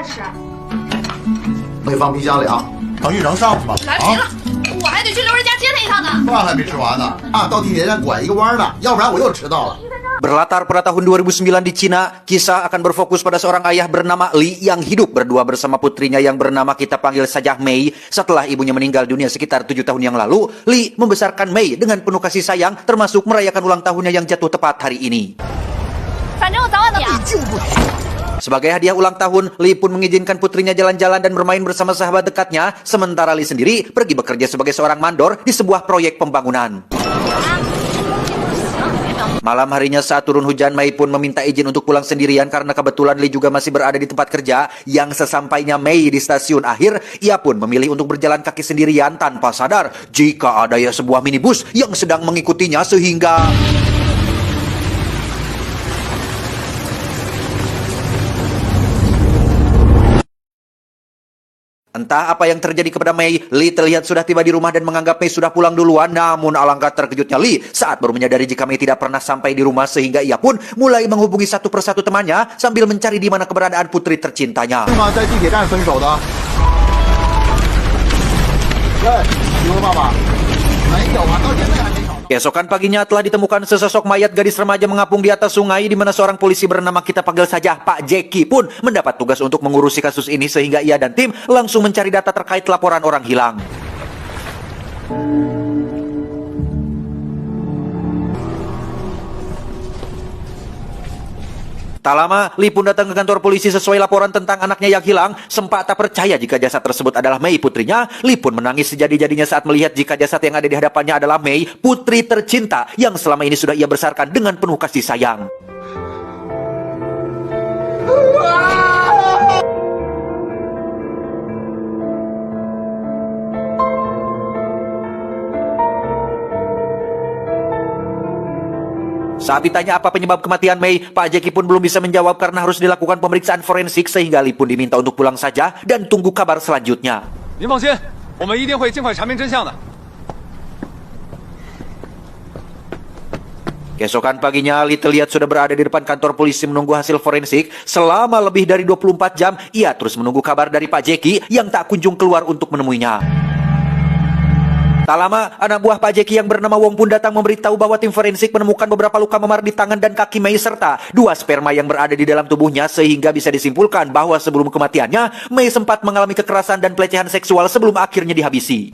是啊，没放冰箱里啊，等你扔上去吧。来不及了，我还得去刘仁家接他一趟呢。饭还没吃完呢，啊，到地铁站拐一个弯呢，要不然我又迟到了。Berlatar pada tahun 2009 di Cina, kisah akan berfokus pada seorang ayah bernama Li yang hidup berdua bersama putrinya yang bernama kita panggil saja Mei. Setelah ibunya meninggal dunia sekitar 7 tahun yang lalu, Li membesarkan Mei dengan penuh kasih sayang, termasuk merayakan ulang tahunnya yang jatuh tepat hari ini. Sebagai hadiah ulang tahun, Li pun mengizinkan putrinya jalan-jalan dan bermain bersama sahabat dekatnya, sementara Li sendiri pergi bekerja sebagai seorang mandor di sebuah proyek pembangunan. Malam harinya saat turun hujan, Mei pun meminta izin untuk pulang sendirian karena kebetulan Li juga masih berada di tempat kerja. Yang sesampainya Mei di stasiun akhir, ia pun memilih untuk berjalan kaki sendirian tanpa sadar jika ada sebuah minibus yang sedang mengikutinya sehingga... Entah apa yang terjadi kepada Mei, Li terlihat sudah tiba di rumah dan menganggap Mei sudah pulang duluan. Namun alangkah terkejutnya Li saat baru menyadari jika Mei tidak pernah sampai di rumah, sehingga ia pun mulai menghubungi satu persatu temannya sambil mencari di mana keberadaan putri tercintanya. Keesokan paginya telah ditemukan sesosok mayat gadis remaja mengapung di atas sungai, di mana seorang polisi bernama kita panggil saja Pak Jeki pun mendapat tugas untuk mengurusi kasus ini, sehingga ia dan tim langsung mencari data terkait laporan orang hilang. Tak lama, Li pun datang ke kantor polisi sesuai laporan tentang anaknya yang hilang. Sempat tak percaya jika jasad tersebut adalah Mei, putrinya. Li pun menangis sejadi-jadinya saat melihat jika jasad yang ada di hadapannya adalah Mei, putri tercinta yang selama ini sudah ia besarkan dengan penuh kasih sayang. Saat ditanya apa penyebab kematian Mei, Pak Jeki pun belum bisa menjawab karena harus dilakukan pemeriksaan forensik, sehingga Li pun diminta untuk pulang saja dan tunggu kabar selanjutnya. Keesokan paginya, Li terlihat sudah berada di depan kantor polisi menunggu hasil forensik. Selama lebih dari 24 jam, ia terus menunggu kabar dari Pak Jeki yang tak kunjung keluar untuk menemuinya. Tak lama, anak buah Pak Jeki yang bernama Wong pun datang memberitahu bahwa tim forensik menemukan beberapa luka memar di tangan dan kaki Mei serta 2 sperma yang berada di dalam tubuhnya, sehingga bisa disimpulkan bahwa sebelum kematiannya, Mei sempat mengalami kekerasan dan pelecehan seksual sebelum akhirnya dihabisi.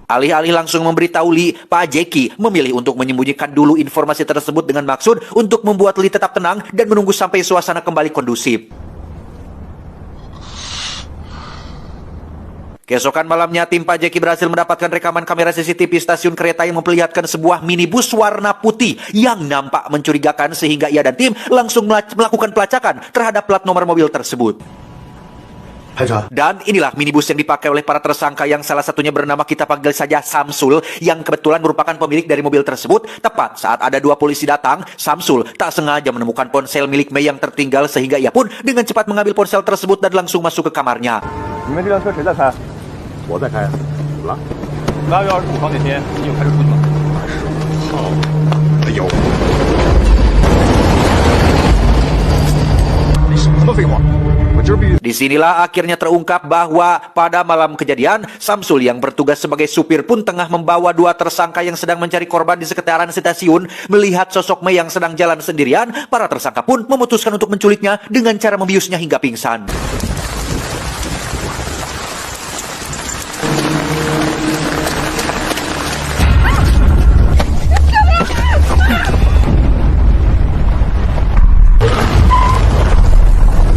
Alih-alih langsung memberitahu Li, Pak Jeki memilih untuk menyembunyikan dulu informasi tersebut dengan maksud untuk membuat Li tetap tenang dan menunggu sampai suasana kembali kondusif. Keesokan malamnya, tim Pak Jeki berhasil mendapatkan rekaman kamera CCTV stasiun kereta yang memperlihatkan sebuah minibus warna putih yang nampak mencurigakan, sehingga ia dan tim langsung melakukan pelacakan terhadap plat nomor mobil tersebut. Dan inilah minibus yang dipakai oleh para tersangka yang salah satunya bernama kita panggil saja Samsul, yang kebetulan merupakan pemilik dari mobil tersebut. Tepat saat ada 2 polisi datang, Samsul tak sengaja menemukan ponsel milik Mei yang tertinggal, sehingga ia pun dengan cepat mengambil ponsel tersebut dan langsung masuk ke kamarnya. Disinilah akhirnya terungkap bahwa pada malam kejadian, Samsul yang bertugas sebagai supir pun tengah membawa 2 tersangka yang sedang mencari korban di sekitaran stasiun. Melihat sosok Mei yang sedang jalan sendirian, para tersangka pun memutuskan untuk menculiknya dengan cara membiusnya hingga pingsan.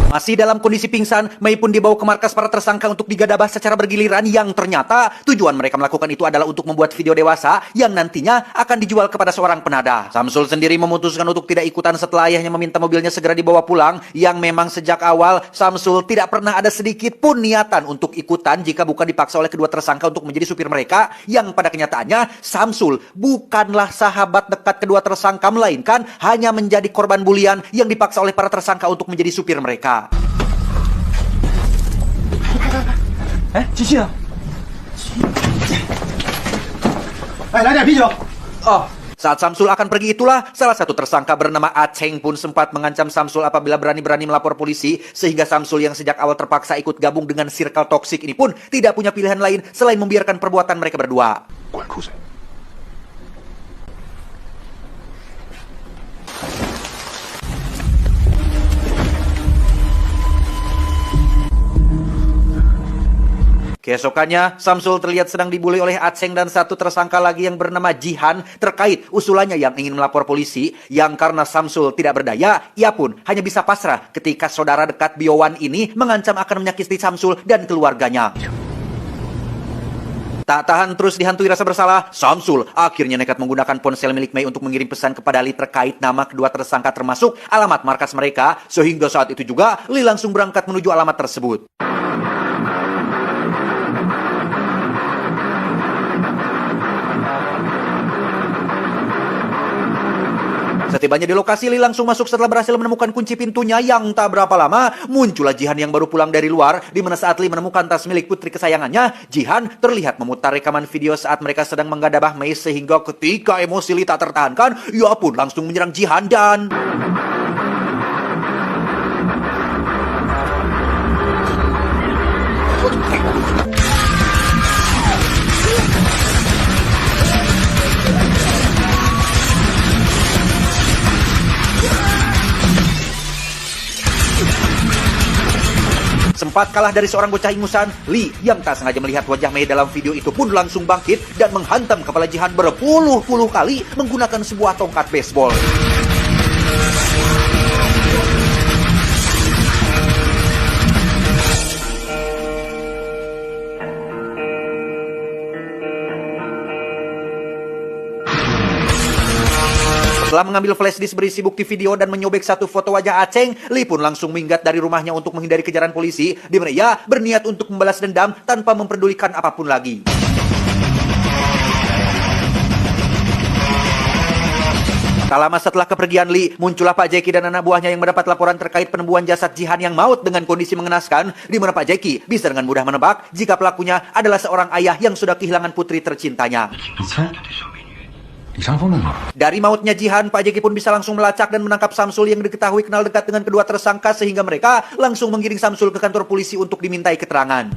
Masih dalam kondisi pingsan, Mei pun dibawa ke markas para tersangka untuk digadabah secara bergiliran, yang ternyata tujuan mereka melakukan itu adalah untuk membuat video dewasa yang nantinya akan dijual kepada seorang penadah. Samsul sendiri memutuskan untuk tidak ikutan setelah ayahnya meminta mobilnya segera dibawa pulang, yang memang sejak awal Samsul tidak pernah ada sedikit pun niatan untuk ikutan jika bukan dipaksa oleh kedua tersangka untuk menjadi supir mereka, yang pada kenyataannya Samsul bukanlah sahabat dekat kedua tersangka, melainkan hanya menjadi korban bulian yang dipaksa oleh para tersangka untuk menjadi supir mereka. 哎，机器呢？哎，来点啤酒。哦， Saat Samsul akan pergi itulah, salah satu tersangka bernama Aceng pun sempat mengancam Samsul apabila berani-berani melapor polisi, sehingga Samsul yang sejak awal terpaksa ikut gabung dengan circle toksik ini pun tidak punya pilihan lain selain membiarkan perbuatan mereka berdua. Keesokannya, Samsul terlihat sedang dibully oleh Aceng dan satu tersangka lagi yang bernama Jihan terkait usulannya yang ingin melapor polisi, yang karena Samsul tidak berdaya, ia pun hanya bisa pasrah ketika saudara dekat Biowan ini mengancam akan menyakiti Samsul dan keluarganya. Tak tahan terus dihantui rasa bersalah, Samsul akhirnya nekat menggunakan ponsel milik Mei untuk mengirim pesan kepada Li terkait nama kedua tersangka termasuk alamat markas mereka, sehingga saat itu juga Li langsung berangkat menuju alamat tersebut. Setibanya di lokasi, Li langsung masuk setelah berhasil menemukan kunci pintunya yang tak berapa lama muncullah Jihan yang baru pulang dari luar, di mana saat Li menemukan tas milik putri kesayangannya, Jihan terlihat memutar rekaman video saat mereka sedang menggadabah Mei, sehingga ketika emosi Li tak tertahankan, ia pun langsung menyerang Jihan dan... Sempat kalah dari seorang bocah ingusan, Li yang tak sengaja melihat wajah Mei dalam video itu pun langsung bangkit dan menghantam kepala Jihan berpuluh-puluh kali menggunakan sebuah tongkat baseball. Setelah mengambil flash disk berisi bukti video dan menyobek satu foto wajah Aceng, Li pun langsung minggat dari rumahnya untuk menghindari kejaran polisi, di mana ia berniat untuk membalas dendam tanpa memperdulikan apapun lagi. Tak lama setelah kepergian Li, muncullah Pak Jeki dan anak buahnya yang mendapat laporan terkait penemuan jasad Jihan yang maut dengan kondisi mengenaskan, di mana Pak Jeki bisa dengan mudah menebak jika pelakunya adalah seorang ayah yang sudah kehilangan putri tercintanya. Dari mautnya Jihan, Pak Jeki pun bisa langsung melacak dan menangkap Samsul yang diketahui kenal dekat dengan kedua tersangka, sehingga mereka langsung menggiring Samsul ke kantor polisi untuk dimintai keterangan.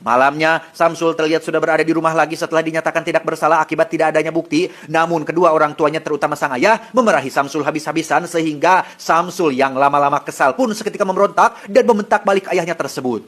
Malamnya, Samsul terlihat sudah berada di rumah lagi setelah dinyatakan tidak bersalah akibat tidak adanya bukti. Namun kedua orang tuanya terutama sang ayah memarahi Samsul habis-habisan, sehingga Samsul yang lama-lama kesal pun seketika memberontak dan membentak balik ayahnya tersebut.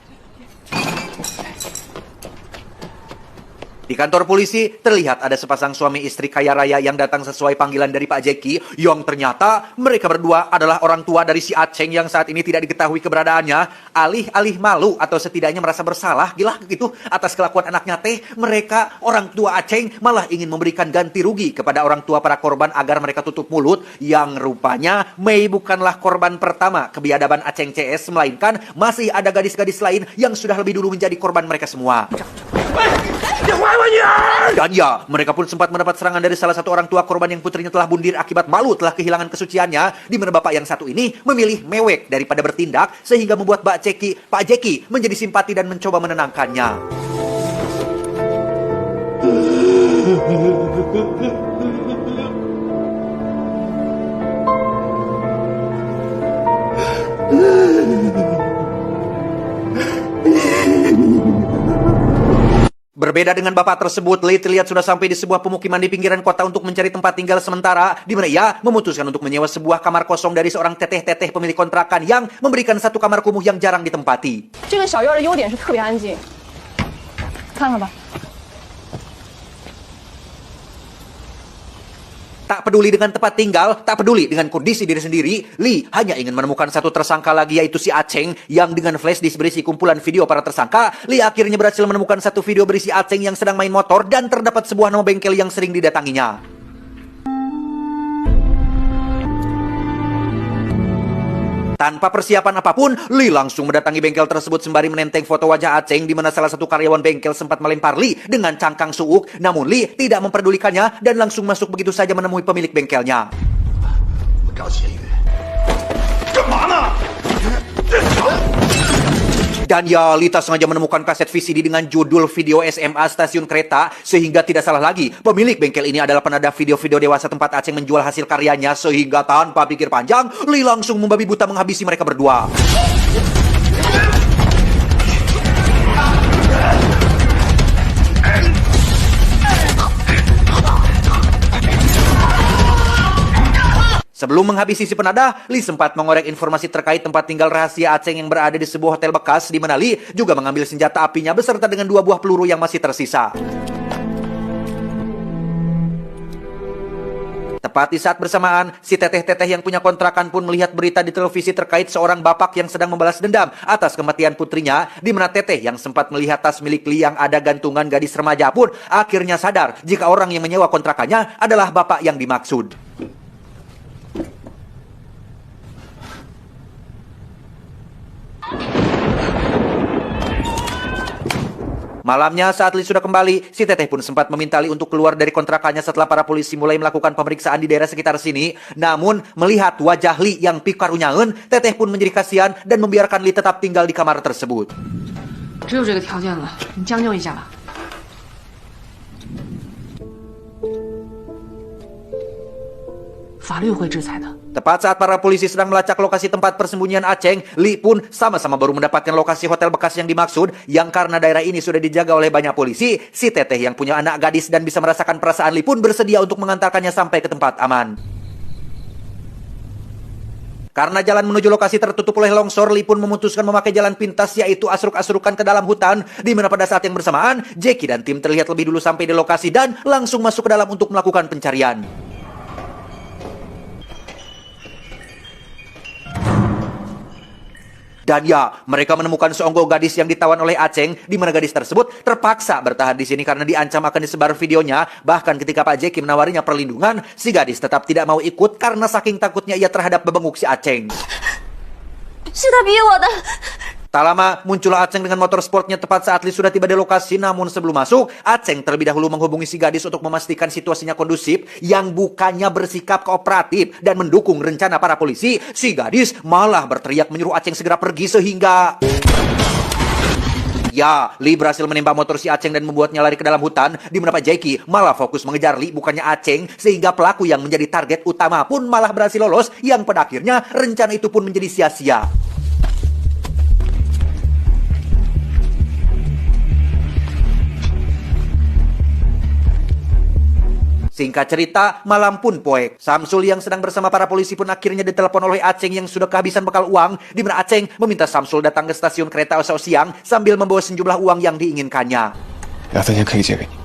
Di kantor polisi, terlihat ada sepasang suami istri kaya raya yang datang sesuai panggilan dari Pak Jeki, yang ternyata mereka berdua adalah orang tua dari si Aceng yang saat ini tidak diketahui keberadaannya. Alih-alih malu atau setidaknya merasa bersalah, gila gitu, atas kelakuan anaknya teh, mereka, orang tua Aceng, malah ingin memberikan ganti rugi kepada orang tua para korban agar mereka tutup mulut, yang rupanya Mei bukanlah korban pertama kebiadaban Aceng CS, melainkan masih ada gadis-gadis lain yang sudah lebih dulu menjadi korban mereka semua. Dan ya, mereka pun sempat mendapat serangan dari salah satu orang tua korban yang putrinya telah bundir akibat malu telah kehilangan kesuciannya, di mana bapak yang satu ini memilih mewek daripada bertindak, sehingga membuat Pak Jeki menjadi simpati dan mencoba menenangkannya. Berbeda dengan bapak tersebut, Li terlihat sudah sampai di sebuah pemukiman di pinggiran kota untuk mencari tempat tinggal sementara, di mana ia memutuskan untuk menyewa sebuah kamar kosong dari seorang teteh-teteh pemilik kontrakan yang memberikan satu kamar kumuh yang jarang ditempati. 这个小院的优点是特别安静，看看吧。 Tak peduli dengan tempat tinggal, tak peduli dengan kondisi diri sendiri, Li hanya ingin menemukan satu tersangka lagi, yaitu si Aceng, yang dengan flash disk berisi kumpulan video para tersangka, Li akhirnya berhasil menemukan satu video berisi Aceng yang sedang main motor dan terdapat sebuah nama bengkel yang sering didatanginya. Tanpa persiapan apapun, Li langsung mendatangi bengkel tersebut sembari menenteng foto wajah Aceng, di mana salah satu karyawan bengkel sempat melempar Li dengan cangkang suuk, namun Li tidak memperdulikannya dan langsung masuk begitu saja menemui pemilik bengkelnya. Dan ya, Lita sengaja menemukan kaset VCD dengan judul video SMA stasiun kereta, sehingga tidak salah lagi, pemilik bengkel ini adalah penada video-video dewasa tempat Aceng menjual hasil karyanya, sehingga tanpa pikir panjang, Li langsung membabi buta menghabisi mereka berdua. Sebelum menghabisi si penada, Li sempat mengorek informasi terkait tempat tinggal rahasia Aceng yang berada di sebuah hotel bekas, di mana Li juga mengambil senjata apinya beserta dengan 2 buah peluru yang masih tersisa. Tepat di saat bersamaan, si teteh-teteh yang punya kontrakan pun melihat berita di televisi terkait seorang bapak yang sedang membalas dendam atas kematian putrinya, di mana teteh yang sempat melihat tas milik Li yang ada gantungan gadis remaja pun akhirnya sadar jika orang yang menyewa kontrakannya adalah bapak yang dimaksud. Malamnya saat Li sudah kembali, si teteh pun sempat meminta Li untuk keluar dari kontrakannya setelah para polisi mulai melakukan pemeriksaan di daerah sekitar sini. Namun, melihat wajah Li yang pikarunyaeun, teteh pun menjadi kasihan dan membiarkan Li tetap tinggal di kamar tersebut. 只有这个条件了，你将就一下吧。法律会制裁的。 Tepat saat para polisi sedang melacak lokasi tempat persembunyian Aceng, Li pun sama-sama baru mendapatkan lokasi hotel bekas yang dimaksud, yang karena daerah ini sudah dijaga oleh banyak polisi. Si teteh yang punya anak gadis dan bisa merasakan perasaan Li pun bersedia untuk mengantarkannya sampai ke tempat aman. Karena jalan menuju lokasi tertutup oleh longsor, Li pun memutuskan memakai jalan pintas, yaitu asruk-asrukan ke dalam hutan, di mana pada saat yang bersamaan, Jackie dan tim terlihat lebih dulu sampai di lokasi dan langsung masuk ke dalam untuk melakukan pencarian. Dan ya, mereka menemukan seonggok gadis yang ditawan oleh Aceng, di mana gadis tersebut terpaksa bertahan di sini karena diancam akan disebar videonya. Bahkan ketika Pak Jackie menawarinya perlindungan, si gadis tetap tidak mau ikut karena saking takutnya ia terhadap bebenguk si Aceng. 是他逼我的。 Tak lama, muncullah Aceng dengan motor sportnya tepat saat Li sudah tiba di lokasi. Namun sebelum masuk, Aceng terlebih dahulu menghubungi si gadis untuk memastikan situasinya kondusif, yang bukannya bersikap kooperatif dan mendukung rencana para polisi. Si gadis malah berteriak menyuruh Aceng segera pergi sehingga... Ya, Li berhasil menembak motor si Aceng dan membuatnya lari ke dalam hutan, di mana Pak Jackie malah fokus mengejar Li bukannya Aceng, sehingga pelaku yang menjadi target utama pun malah berhasil lolos, yang pada akhirnya rencana itu pun menjadi sia-sia. Singkat cerita, malam pun poek. Samsul yang sedang bersama para polisi pun akhirnya ditelepon oleh Aceng yang sudah kehabisan bekal uang, di mana Aceng meminta Samsul datang ke stasiun kereta esok siang sambil membawa sejumlah uang yang diinginkannya. 2分钱可以借给你。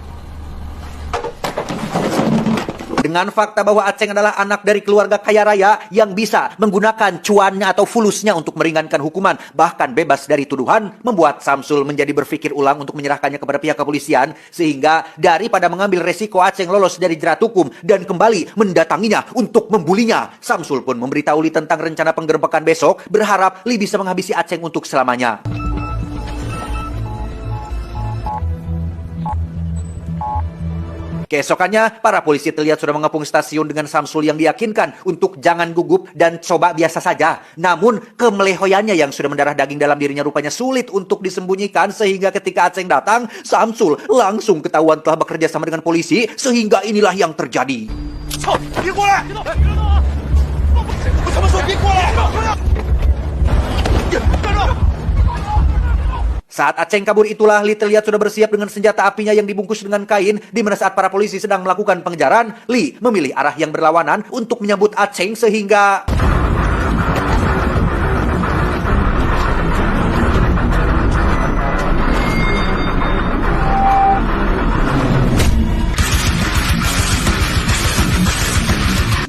Dengan fakta bahwa Aceng adalah anak dari keluarga kaya raya yang bisa menggunakan cuannya atau fulusnya untuk meringankan hukuman, bahkan bebas dari tuduhan, membuat Samsul menjadi berpikir ulang untuk menyerahkannya kepada pihak kepolisian, sehingga daripada mengambil resiko Aceng lolos dari jerat hukum dan kembali mendatanginya untuk membulinya, Samsul pun memberitahu Li tentang rencana penggerbekan besok, berharap Li bisa menghabisi Aceng untuk selamanya. Keesokannya, para polisi terlihat sudah mengepung stasiun dengan Samsul yang diyakinkan untuk jangan gugup dan coba biasa saja. Namun, kemelehoyannya yang sudah mendarah daging dalam dirinya rupanya sulit untuk disembunyikan, sehingga ketika Aceng datang, Samsul langsung ketahuan telah bekerja sama dengan polisi, sehingga inilah yang terjadi. Saat Aceng kabur itulah Li terlihat sudah bersiap dengan senjata apinya yang dibungkus dengan kain, di mana saat para polisi sedang melakukan pengejaran, Li memilih arah yang berlawanan untuk menyambut Aceng sehingga...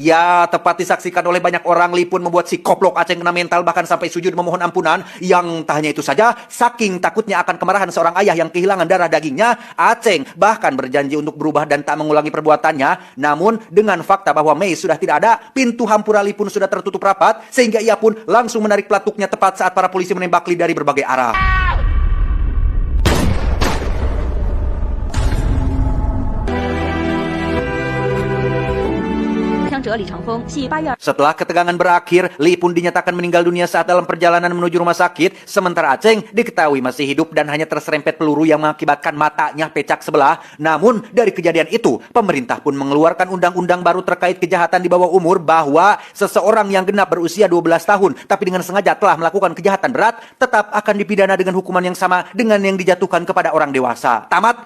Ya, tepat disaksikan oleh banyak orang, Li pun membuat si koplok Aceng kena mental, bahkan sampai sujud memohon ampunan. Yang tak hanya itu saja, saking takutnya akan kemarahan seorang ayah yang kehilangan darah dagingnya, Aceng bahkan berjanji untuk berubah dan tak mengulangi perbuatannya. Namun, dengan fakta bahwa Mei sudah tidak ada, pintu hampura Li pun sudah tertutup rapat, sehingga ia pun langsung menarik pelatuknya tepat saat para polisi menembak Li dari berbagai arah. 者李成峰系8月。 Setelah ketegangan berakhir, Li pun dinyatakan meninggal dunia saat dalam perjalanan menuju rumah sakit, sementara Aceng diketahui masih hidup dan hanya terserempet peluru yang mengakibatkan matanya pecah sebelah. Namun, dari kejadian itu, pemerintah pun mengeluarkan undang-undang baru terkait kejahatan di bawah umur bahwa seseorang yang genap berusia 12 tahun tapi dengan sengaja telah melakukan kejahatan berat tetap akan dipidana dengan hukuman yang sama dengan yang dijatuhkan kepada orang dewasa. Tamat.